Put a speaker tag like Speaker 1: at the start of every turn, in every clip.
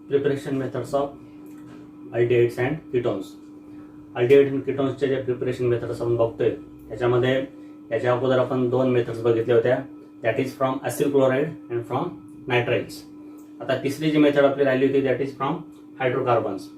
Speaker 1: Preparation methods of aldehydes and ketones. Aldehyde आणि कीटोन्सचे जे preparation methods आपण बघतोय त्याच्यामध्ये याच्या अगोदर आपण दोन मेथड्स बघितल्या होत्या, that is from acid chloride and from nitriles. आता तिसरी जी मेथड आपली राहिली होती दॅट इज फ्रॉम हायड्रोकार्बन्स.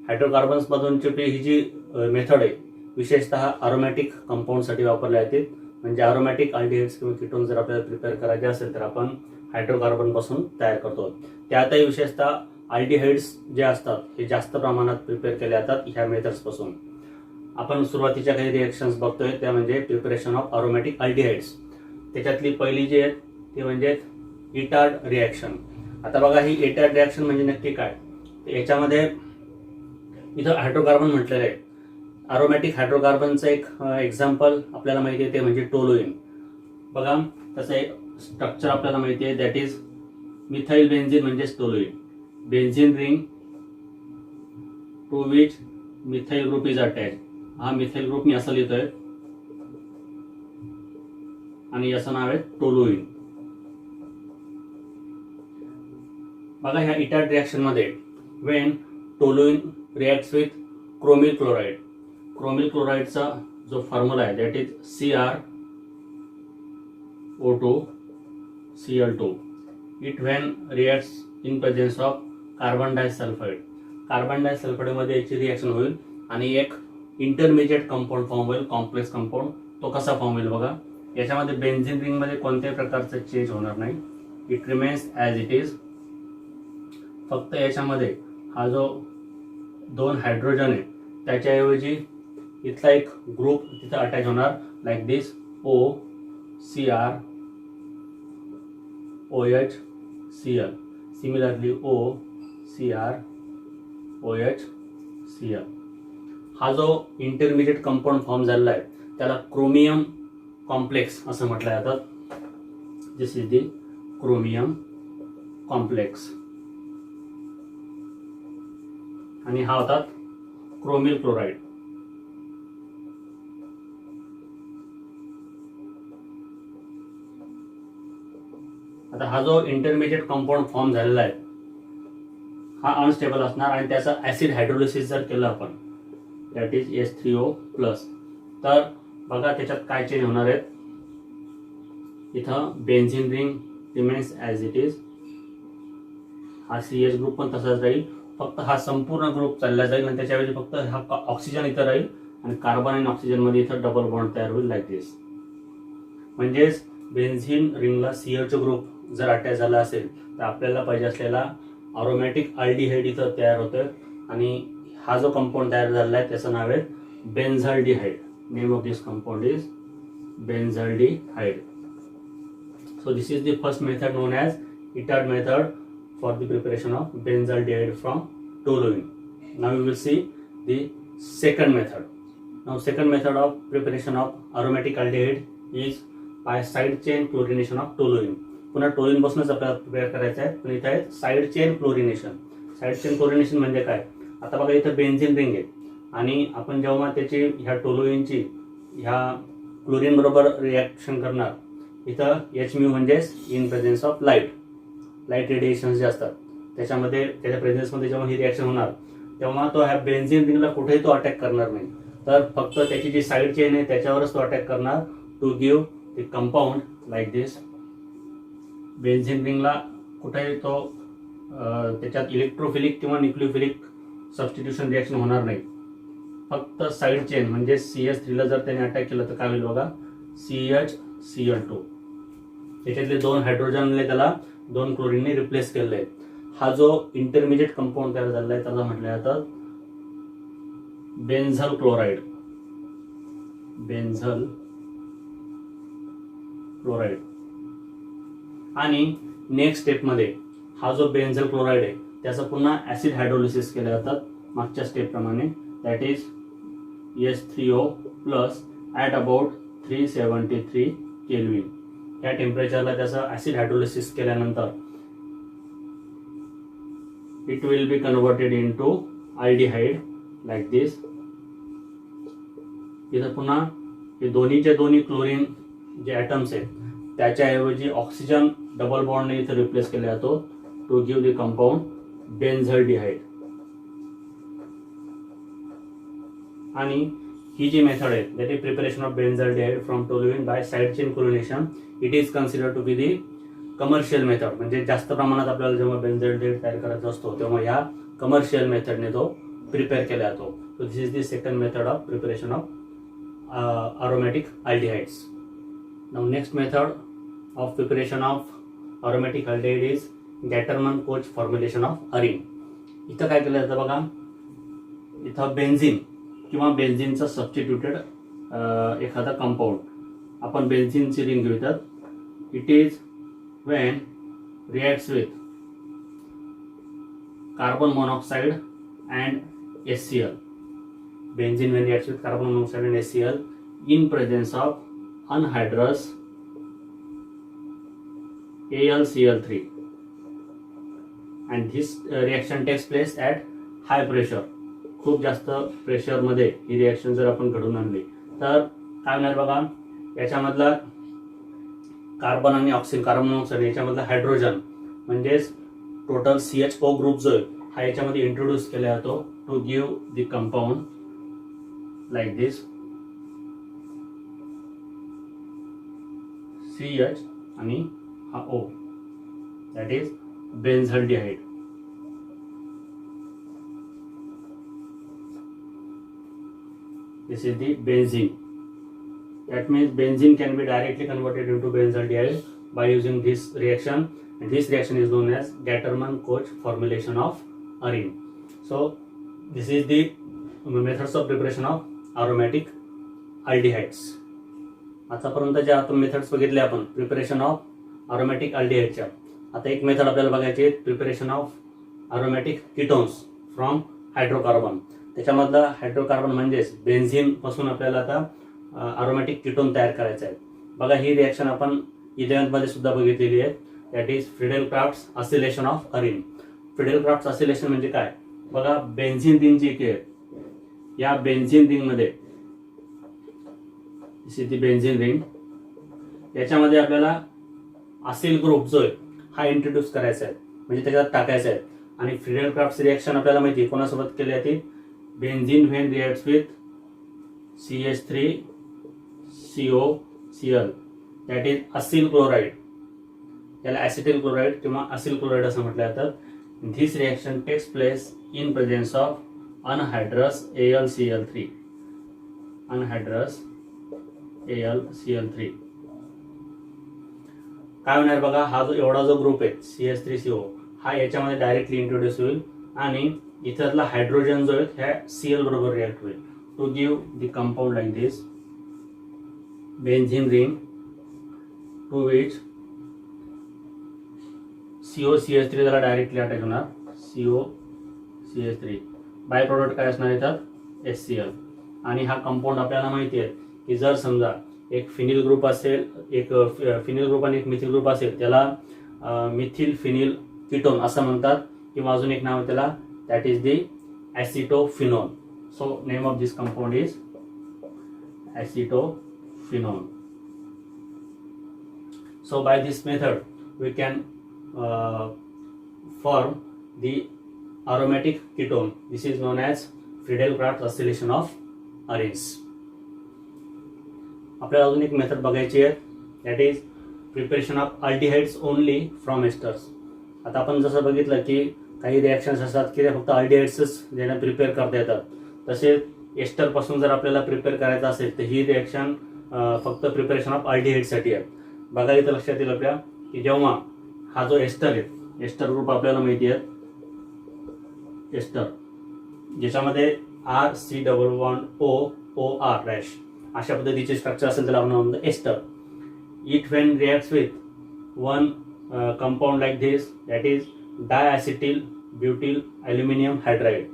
Speaker 1: हायड्रोकार्बन्समधूनची ही जी मेथड आहे विशेषतः अरोमॅटिक कंपाऊंडसाठी वापरल्या जाते. म्हणजे अरोमॅटिक अल्डिहाइड्स किंवा कीटोन जर आपल्याला प्रिपेअर करायचे असेल तर आपण हायड्रोकार्बन पासून तयार करतो. त्यातही विशेषतः अल्डिहाइड्स जे असतात हे जास्त प्रमाणात प्रिपेअर केले जातात ह्या मेथड्स पासून. आपण सुरुवातीच्या काही रिएक्शन्स बघतोय त्या म्हणजे प्रिपरेशन ऑफ अरोमॅटिक अल्डिहाइड्स. त्याच्यातली पहिली जी आहे ती म्हणजे इटार्ड रिॲक्शन. आता बघा ही इटार्ड रिॲक्शन म्हणजे नक्की काय, याच्यामध्ये इथं हायड्रोकार्बन म्हटलेलं आहे. अरोमॅटिक हायड्रोकार्बनचं एक एक्झाम्पल आपल्याला माहिती आहे ते म्हणजे टोलुईन. बघा तसं एक स्ट्रक्चर आपल्याला माहिती आहे दॅट इज मिथाइल बेन्झीन म्हणजेच toluene. Benzene ring to which methyl group is attach. हा मिथाइल ग्रुप मी असं लिहितोय आणि याचं नाव आहे टोलुईन. बघा ह्या इटार्ड रिॲक्शन मध्ये when toluene reacts with chromyl chloride. Chromyl क्लोराईडचा जो फॉर्म्युला आहे that is CrO2Cl2. It when reacts in presence of carbon disulphide. Carbon डायसल्फाइडमध्ये याची रिॲक्शन होईल आणि एक इंटरमिजिएट कंपाऊंड फॉर्म होईल, कॉम्प्लेक्स कंपाऊंड. तो कसा फॉर्म होईल बघा, याच्यामध्ये बेन्झीन रिंगमध्ये कोणत्याही प्रकारचं चेंज होणार नाही, it remains as it is. फक्त याच्यामध्ये हा जो दोन हायड्रोजन आहे त्याच्याऐवजी इथला एक ग्रुप तिथं अटॅच होणार लाईक दिस OCrOHCl. Similarly OCrOHCl. हा जो इंटरमिजिएट कंपाऊंड फॉर्म झालेला आहे त्याला क्रोमियम कॉम्प्लेक्स असं म्हटलं जातं. दिस इज द क्रोमियम कॉम्प्लेक्स. आणि हा होता क्रोमिल क्लोराईड. आता हा जो इंटरमिजिएट कंपाऊंड फॉर्म झालेला आहे हा अनस्टेबल असणार आणि त्याचा ऍसिड हायड्रोलिसिस जर केलं आपण दॅट इज H3O+, तर बघा त्याच्यात काय चेंज होणार आहेत. इथं benzene ring remains as it is. हा CH ग्रुप पण तसाच राहील, फक्त हा संपूर्ण ग्रुप चालला जाईल आणि त्याच्याऐवजी फक्त हा ऑक्सिजन इथं राहील आणि कार्बन आणि ऑक्सिजन मध्ये इथं डबल बॉन्ड तयार होईल लाईक दिस. म्हणजेच बेन्झीन रिंगला CH ग्रुप जर अटॅच झाला असेल तर आपल्याला पाहिजे असलेला अरोमॅटिक अल्डिहाइड इथं तयार होतोय आणि हा जो कंपाऊंड तयार झालेला आहे त्याचं नाव आहे benzaldehyde. Name of this compound is benzaldehyde. So this is the first method known as Etard method for the preparation of benzaldehyde from toluene. Now we will see the second method. Now second method of preparation of aromatic aldehyde is by side chain chlorination of toluene. पुन्हा टोलुईन पासूनच आपल्याला prepare करायचं आहे, पण इथे आहे side chain chlorination. Side chain chlorination म्हणजे काय, आता बघा इथं बेन्झीन रिंग आहे आणि आपण जेव्हा त्याची ह्या टोलुईनची ह्या क्लोरीन बरोबर रिॲक्शन करणार इथं Hμ म्हणजेच in presence of light radiations जे असतात त्याच्यामध्ये त्याच्या प्रेझेन्समध्ये जेव्हा ही रिॲक्शन होणार तेव्हा तो ह्या बेन्झीन रिंगला कुठेही तो अटॅक करणार नाही, तर फक्त त्याची जी साईड चेन आहे त्याच्यावरच तो अटॅक करणार to give the compound like this. Benzene रिंगला कुठेही तो त्याच्यात इलेक्ट्रोफिलिक किंवा न्यूक्लिओफिलिक सबस्टिट्यूशन रिॲक्शन होणार नाही. फक्त साईड चेन म्हणजे CH3ला जर त्याने अटॅक केलं तर काय होईल बघा, CHCl2. त्याच्यातले दोन हायड्रोजनने त्याला दोन क्लोरीनने रिप्लेस केलेले आहेत. हा जो इंटरमिजिएट कंपाऊंड तयार झालेला आहे त्याला म्हटलं जातं बेन्झल क्लोराईड. आणि नेक्स्ट स्टेप मध्ये हा जो बेन्झल क्लोराईड आहे त्याचं पुन्हा ऍसिड हायड्रोलिसिस केले जातात मागच्या स्टेप प्रमाणे, that is H3O+ at about 373 kelvin. या टेम्परेचरला त्याचं ऍसिड हायड्रोलिसिस केल्यानंतर it will be converted into aldehyde like this. इथं पुन्हा हे दोन्हीचे दोन्ही क्लोरीन जे ॲटम्स आहेत त्याच्याऐवजी ऑक्सिजन डबल बॉन्डने इथं रिप्लेस केला जातो to give the compound benzaldehyde. आणि ही जी मेथड आहे that is preparation of benzaldehyde from toluene by side chain correlation, it is considered to be the commercial method. म्हणजे जास्त प्रमाणात आपल्याला जेव्हा बेन्झल्डिहाइड तयार करायचा असतो तेव्हा ह्या कमर्शियल मेथडने तो प्रिपेअर केला जातो. So this is the second method of preparation of aromatic aldehydes. Now next method of preparation of aromatic aldehyde is Gattermann-Koch formulation of arene. इथं काय केलं जातं बघा, इथं बेन्झिन किंवा बेन्झिनचा सबस्टिट्यूटेड एखादा कंपाऊंड, आपण बेन्झिनची रिंग घेतात. It is when reacts with carbon monoxide and HCl. Benzene when reacts with carbon monoxide and HCl in presence of anhydrous AlCl3, and this reaction takes place at high pressure. खूप जास्त pressure मध्ये ही reaction जर आपण घडवून आणली तर काय होणार बघा, याच्यामधला कार्बन आणि ऑक्सिजन, कार्बन मोनॉक्साईड याच्यामधला हायड्रोजन म्हणजेच टोटल CHO ग्रुप जो आहे हा याच्यामध्ये इंट्रोड्यूस केला जातो to give the compound like this CH आणि हा O, that is benzaldehyde. This is the benzene. That means benzene can be directly converted into benzaldehyde by using this reaction, and this reaction is known as Gattermann-Koch formulation of arene. So this is the methods of preparation of aromatic aldehydes. आतापर्यंत जे आपण methods बघितले आपण preparation of aromatic अल्डिहाइडच्या, आता एक method आपल्याला बघायची आहे preparation of aromatic ketones from hydrocarbon. त्याच्यामधला हायड्रोकार्बन म्हणजेच बेन्झिन पासून आपल्याला आता अरोमॅटिक कीटोन तयार करायचा आहे. बघा ही रिएक्शन आपण 11th मध्ये सुद्धा बघितलेली आहे, that is Friedel Crafts acylation of arene. Friedel Crafts acylation म्हणजे काय बघा, बेन्झिन रिंग जी आहे या बेन्झिन रिंग मध्ये ती बेन्झिन रिंग याच्यामध्ये आपल्याला असिल ग्रुप जो आहे हा इंट्रोड्यूस करायचा आहे, म्हणजे त्याच्यात टाकायचा आहे. आणि फ्रिडेल-क्राफ्ट्स रिएक्शन आपल्याला माहिती आहे कोणासोबत केली जाते, benzene when reacts with CH3COCl, that is acyl chloride. याला ॲसिटिल क्लोराइड किंवा असिल क्लोराइड असं म्हटलं जातं. This reaction takes place in presence of anhydrous AlCl3. Anhydrous AlCl3 काय होणार बघा, हा जो एवढा जो ग्रुप आहे CH3CO हा याच्यामध्ये डायरेक्टली इंट्रोड्यूस होईल आणि इथला हायड्रोजन जो आहे ह्या Cl बरोबर रिॲक्ट होईल to give the compound like this benzene ring to which COCH3 त्याला डायरेक्टली अटॅच होणार. COCH3 बाय प्रोडक्ट काय असणार येतात HCl. आणि हा कंपाऊंड आपल्याला माहिती आहे की जर समजा एक फिनिल ग्रुप असेल, एक फिनिल ग्रुप आणि एक मिथिल ग्रुप असेल, त्याला मिथिल फिनिल कीटोन असं म्हणतात, किंवा अजून एक नाव आहे त्याला, that is the acetophenone. So name of this compound is acetophenone. So by this method we can form the aromatic ketone. This is known as Friedel-Crafts oscillation of arenes. आपल्याला अजून एक मेथड बघायची आहे, that is preparation of aldehydes only from asters. आता आपण जसं बघितलं की काही रिॲक्शन्स असतात की फक्त अल्डिहाइड्सच ज्यांना प्रिपेअर करता येतात, तसेच एस्टर पासून जर आपल्याला प्रिपेअर करायचं असेल तर ही रिॲक्शन फक्त प्रिपरेशन ऑफ अल्डिहाइडसाठी आहे. बघा इथं लक्षात येईल आपल्या की जेव्हा हा जो एस्टर आहे, एस्टर ग्रुप आपल्याला माहिती आहे एस्टर, ज्याच्यामध्ये RC11OOR डॅश अशा पद्धतीचे स्ट्रक्चर असेल त्याला आपण म्हणतो ester. It when reacts with one compound like this, that is diacetyl butyl aluminium hydride.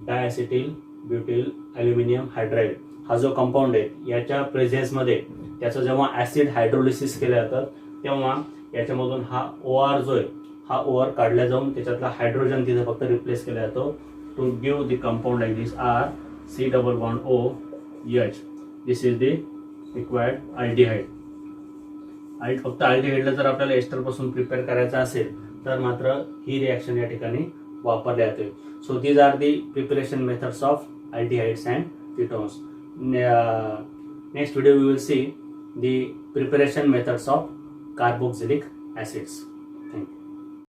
Speaker 1: Diacetyl butyl aluminium hydride हा जो कंपाऊंड आहे याच्या प्रेझेन्समध्ये त्याचं जेव्हा ॲसिड हायड्रोलिसिस केलं जातं तेव्हा याच्यामधून हा OR जो आहे हा OR काढला जाऊन त्याच्यातला हायड्रोजन तिथे फक्त रिप्लेस केला जातो to give the compound like this RC11OH. This is the required aldehyde. फक्त अल्डिहाइडला जर आपल्याला एस्टर पासून प्रिपेअर करायचं असेल तर मात्र ही रिॲक्शन या ठिकाणी वापरले जाते. So these are the preparation methods of aldehydes and ketones. Next video we will see the preparation methods of carboxylic acids. Thank you.